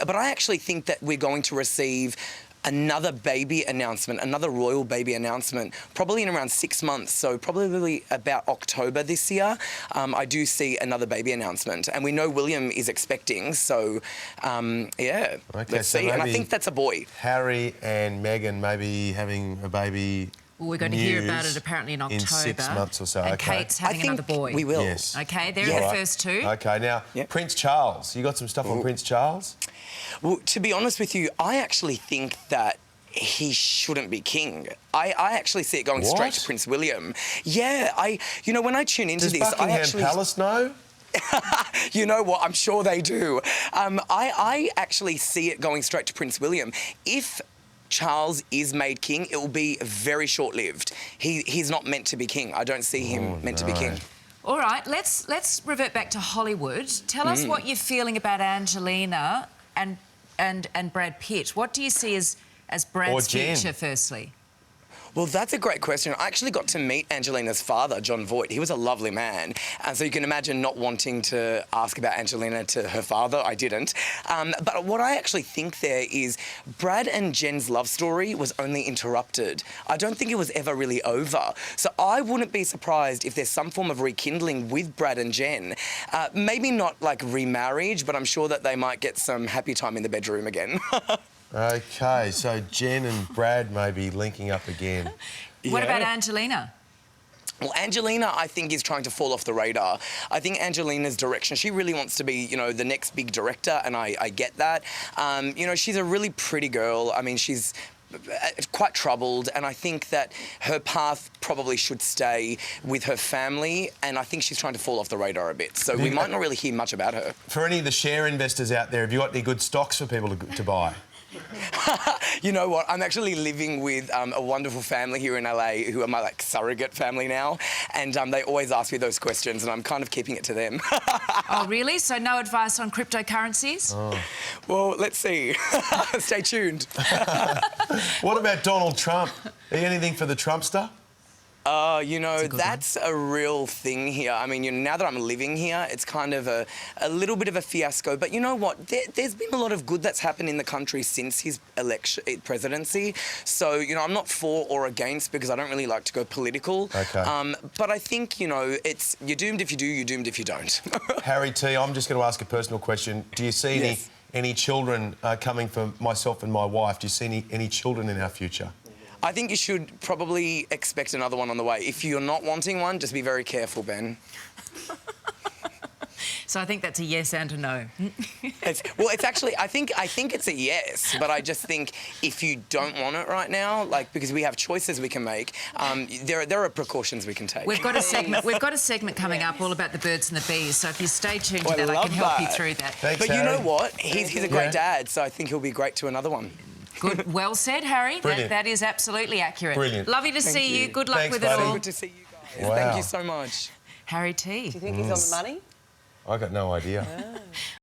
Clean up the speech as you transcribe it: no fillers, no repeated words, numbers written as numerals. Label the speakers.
Speaker 1: But I actually think that we're going to receive another baby announcement, another royal baby announcement, probably in around 6 months. So probably about October this year, I do see another baby announcement. And we know William is expecting, so yeah,
Speaker 2: Okay,
Speaker 1: let's
Speaker 2: so
Speaker 1: see. And I think that's a boy.
Speaker 2: Harry and Meghan maybe having a baby.
Speaker 3: Well, we're going to hear about it apparently in October.
Speaker 2: In 6 months or so,
Speaker 3: and
Speaker 2: okay.
Speaker 3: Kate's having another boy.
Speaker 1: We will.
Speaker 2: Yes.
Speaker 3: Okay, they're the first two.
Speaker 2: Okay, now, Prince Charles. You got some stuff on Prince Charles?
Speaker 1: Well, to be honest with you, I actually think that he shouldn't be king. I actually see it going straight to Prince William. Yeah, you know, when I tune into this,
Speaker 2: Buckingham
Speaker 1: I actually...
Speaker 2: Palace know?
Speaker 1: You know what? I'm sure they do. I actually see it going straight to Prince William. If Charles is made king, it will be very short-lived. He's not meant to be king. I don't see him meant to be king.
Speaker 3: All right, let's revert back to Hollywood. Tell us what you're feeling about Angelina and Brad Pitt. What do you see as Brad's future, firstly?
Speaker 1: Well, that's a great question. I actually got to meet Angelina's father, John Voight. He was a lovely man. And so you can imagine not wanting to ask about Angelina to her father. I didn't. But what I actually think there is Brad and Jen's love story was only interrupted. I don't think it was ever really over. So I wouldn't be surprised if there's some form of rekindling with Brad and Jen. Maybe not like remarriage, but I'm sure that they might get some happy time in the bedroom again.
Speaker 2: Okay, so Jen and Brad may be linking up again.
Speaker 3: What about Angelina?
Speaker 1: Well, Angelina, I think, is trying to fall off the radar. I think Angelina's direction, she really wants to be, you know, the next big director, and I get that. You know, she's a really pretty girl. I mean, she's quite troubled, and I think that her path probably should stay with her family, and I think she's trying to fall off the radar a bit. So we might not really hear much about her.
Speaker 2: For any of the share investors out there, have you got any good stocks for people to buy?
Speaker 1: You know what? I'm actually living with a wonderful family here in LA who are my surrogate family now, and they always ask me those questions, and I'm kind of keeping it to them.
Speaker 3: Oh, really? So no advice on cryptocurrencies?
Speaker 2: Oh.
Speaker 1: Well, let's see. Stay tuned.
Speaker 2: What about Donald Trump? Anything for the Trumpster?
Speaker 1: You know, that's a real thing here. I mean, you know, now that I'm living here, it's kind of a little bit of a fiasco. But you know what? There's been a lot of good that's happened in the country since his presidency. So, you know, I'm not for or against because I don't really like to go political.
Speaker 2: Okay.
Speaker 1: But I think, you know, you're doomed if you do, you're doomed if you don't.
Speaker 2: Harry T, I'm just going to ask a personal question. Do you see any children coming for myself and my wife? Do you see any children in our future?
Speaker 1: I think you should probably expect another one on the way. If you're not wanting one, just be very careful, Ben.
Speaker 3: So I think that's a yes and a no.
Speaker 1: It's actually, I think it's a yes, but I just think if you don't want it right now, because we have choices we can make, there are precautions we can take.
Speaker 3: We've got a segment coming up all about the birds and the bees, so if you stay tuned to that, I can help you through that.
Speaker 2: Thanks,
Speaker 1: but
Speaker 2: Harry.
Speaker 1: You know what? He's a great dad, so I think he'll be great to another one.
Speaker 3: Good. Well said, Harry.
Speaker 2: Brilliant.
Speaker 3: That is absolutely accurate.
Speaker 2: Brilliant.
Speaker 3: Lovely to see you. Good luck
Speaker 2: Thanks,
Speaker 3: with
Speaker 2: buddy.
Speaker 3: it all.
Speaker 1: Good to see you guys.
Speaker 2: Wow.
Speaker 1: Thank you so much.
Speaker 3: Harry T.
Speaker 4: Do you think he's on the money?
Speaker 2: I got no idea.